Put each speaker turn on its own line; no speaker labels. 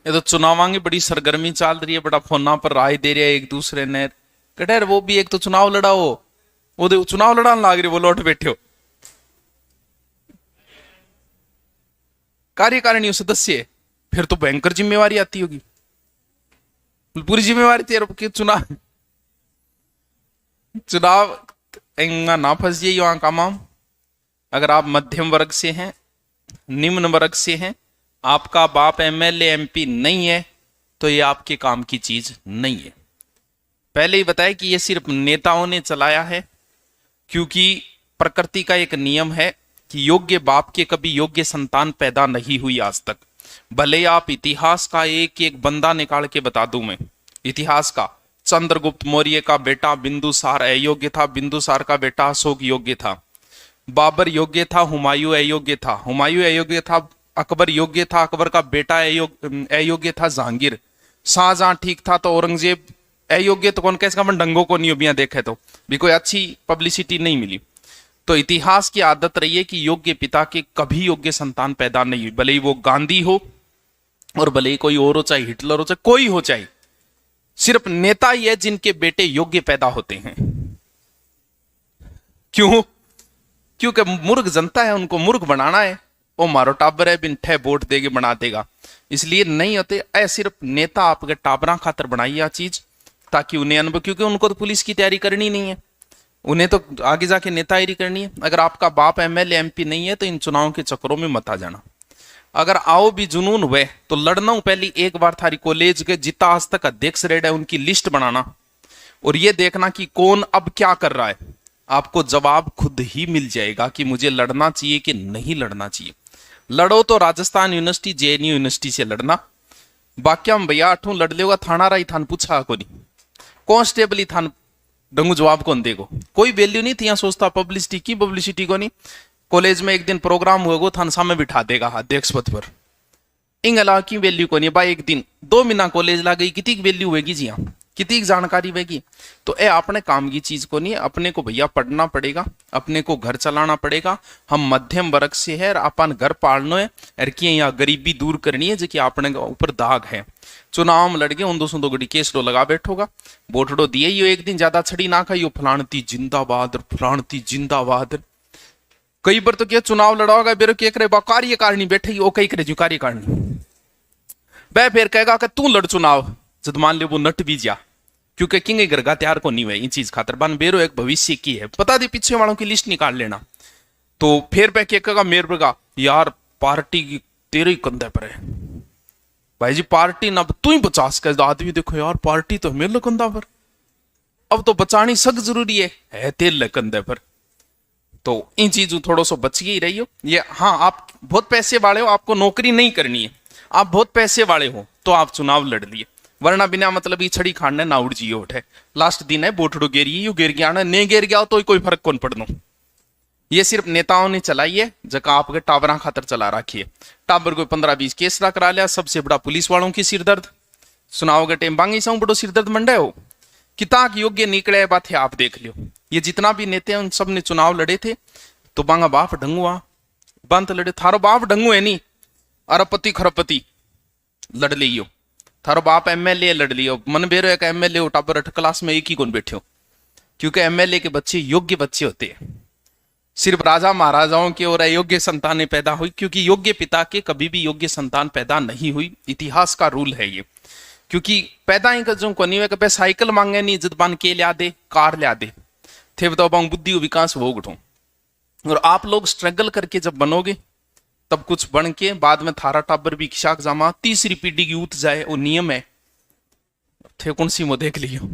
ये तो चुनाव की बड़ी सरगर्मी चल रही है, बड़ा फोना पर राय दे रहे हैं एक दूसरे ने। कटहर वो भी एक तो चुनाव लड़ाओ, वो चुनाव लड़ाने लाग रही, वो लौट बैठे हो। कार्यकारिणी सदस्य, फिर तो भयंकर जिम्मेवारी आती होगी, पूरी जिम्मेवारी तेरे की। चुनाव चुनाव ना फंस जाइए वहां का माम। अगर आप मध्यम वर्ग से हैं, निम्न वर्ग से हैं, आपका बाप एमएलए एमपी नहीं है, तो ये आपके काम की चीज नहीं है। पहले ही बताया कि ये सिर्फ नेताओं ने चलाया है, क्योंकि प्रकृति का एक नियम है कि योग्य बाप के कभी योग्य संतान पैदा नहीं हुई आज तक। भले आप इतिहास का एक एक बंदा निकाल के बता दूं मैं, इतिहास का चंद्रगुप्त मौर्य का बेटा बिंदुसार अयोग्य था, बिंदुसार का बेटा अशोक योग्य था, बाबर योग्य था, हुमायूं अयोग्य था, हुमायूं अयोग्य था, अकबर योग्य था, अकबर का बेटा अयोग्य था जहांगीर, शाहजहां ठीक था तो औरंगजेब अयोग्य। तो कौन कैसे का डंगों को नहीं बिया देखे तो भी कोई अच्छी पब्लिसिटी नहीं मिली। तो इतिहास की आदत रही है कि योग्य पिता के कभी योग्य संतान पैदा नहीं हुई, भले ही वो गांधी हो और भले ही कोई और हो, चाहे हिटलर हो, चाहे कोई हो, चाहे सिर्फ नेता ही है जिनके बेटे योग्य पैदा होते हैं। क्यों? क्योंकि मूर्ख जनता है, उनको मूर्ख बनाना है। वो मारो टाबर है, बिन ठे वोट देगे बना देगा, इसलिए नहीं होते। ऐ सिर्फ नेता आपके टाबरा खातर बनाई यह चीज, ताकि उन्हें अनुभव, क्योंकि उनको तो पुलिस की तैयारी करनी नहीं है, उन्हें तो आगे जाके नेतागिरी करनी है। अगर आपका बाप एमएलए एमपी नहीं है तो इन चुनाव के चक्करों में मत आ जाना। अगर आओ भी जुनून हुए तो लड़ना पहले एक बार थारी कॉलेज के जितना आज तक अध्यक्ष रेड है उनकी लिस्ट बनाना, और ये देखना कि कौन अब क्या कर रहा है। आपको जवाब खुद ही मिल जाएगा कि मुझे लड़ना चाहिए कि नहीं लड़ना चाहिए। लड़ो तो राजस्थान यूनिवर्सिटी जेएनयू यूनिवर्सिटी से लड़ना। बाकी हम भैया अठू लड़ लेगा, थाना रही थान पूछा को नहीं, कांस्टेबल ही थान डंगू जवाब कौन देगो। कोई वैल्यू नहीं थी यहाँ, सोचता पब्लिसिटी की, पब्लिसिटी को नहीं। कॉलेज में एक दिन प्रोग्राम हुएगा, थान सामने बिठा देगा अध्यक्ष पद पर, इंगला की वैल्यू को नहीं भाई। एक दिन 2 महीना कॉलेज ला गई, कितनी वैल्यू होगी जी यहाँ, कितनी जानकारी होगी। तो ए अपने काम की चीज को नहीं, अपने को भैया पढ़ना पड़ेगा, अपने को घर चलाना पड़ेगा। हम मध्यम वर्ग से है, अपन घर पालना है, और कि यहाँ गरीबी दूर करनी है, जो कि अपने ऊपर दाग है। चुनाव में लड़के उन 200 केस लगा बैठोगा, वोटड़ो दिए यो एक दिन ज्यादा छड़ी ना खाइयो, फलानती जिंदाबाद फलानती जिंदाबाद। कई बार तो क्या चुनाव लड़ाओगा बेरो क्या करे, कार्यकारिणी बैठे वो कई करे जो कार्यकारिणी वह फिर कहेगा कि तू लड़ चुनाव, जब मान लो वो नट भी जा, क्योंकि किंग घर का तैयार को नहीं हुआ इन चीज खातर। बन बेरो एक भविष्य की है, पता दी पीछे वालों की लिस्ट निकाल लेना। तो फिर पे क्या कहेगा मेरे का यार पार्टी की तेरे ही कंधे पर है भाई जी, पार्टी ना तू ही 50 का आदमी देखो यार, पार्टी तो मेरे कंधा पर, अब तो बचानी सख्त जरूरी है तेरे कंधे पर। तो इन चीजों थोड़ा सा बच ही रही हो। ये हाँ, आप बहुत पैसे वाले हो, आपको नौकरी नहीं करनी है, आप बहुत पैसे वाले हो तो आप चुनाव लड़ लिए, वरना बिना मतलब ये छड़ी खाने ना उड़ जियो उठे। लास्ट दिन है बोटड़ो गेरी यू गिर गया ना, नहीं गिर गया तो कोई फर्क कौन पड़नो। ये सिर्फ नेताओं ने चलाई है, जगह आपके टाबरा खातर चला रखी है। टाबर को 15-20 केस करा लिया, सबसे बड़ा पुलिस वालों की सिरदर्द। चुनाव के टाइम बांगी साऊ बड़ो सिरदर्द मंडे हो, किताक योग्य निकले बात है, आप देख लियो। ये जितना भी नेता उन सब ने चुनाव लड़े थे, तो बांगा बाप ढंगुआ बंत लड़े, थारो बाप ढंगू है नहीं, अरबपति खरबपति लड़ लियो, थारो बाप एमएलए लड़ लियो। मन बेरो एक एमएलए टाबर 8 क्लास में एक ही कौन बैठे हो, क्योंकि एमएलए के बच्चे योग्य बच्चे होते हैं। सिर्फ राजा महाराजाओं के और अयोग्य संतानें पैदा हुई, क्योंकि योग्य पिता के कभी भी योग्य संतान पैदा नहीं हुई। इतिहास का रूल है ये, क्योंकि पैदा ही जो को नहीं है, साइकिल मांगे नहीं इज्जत बन के लिया दे, कार लिया दे थे, बताओ बुद्धि विकास हो उठो। और आप लोग स्ट्रगल करके जब बनोगे तब कुछ बन के बाद में थारा टाबर भी खिशाक जामा तीसरी पीढ़ी की उठ जाए, वो नियम है थे कौन सी मो देख लियो।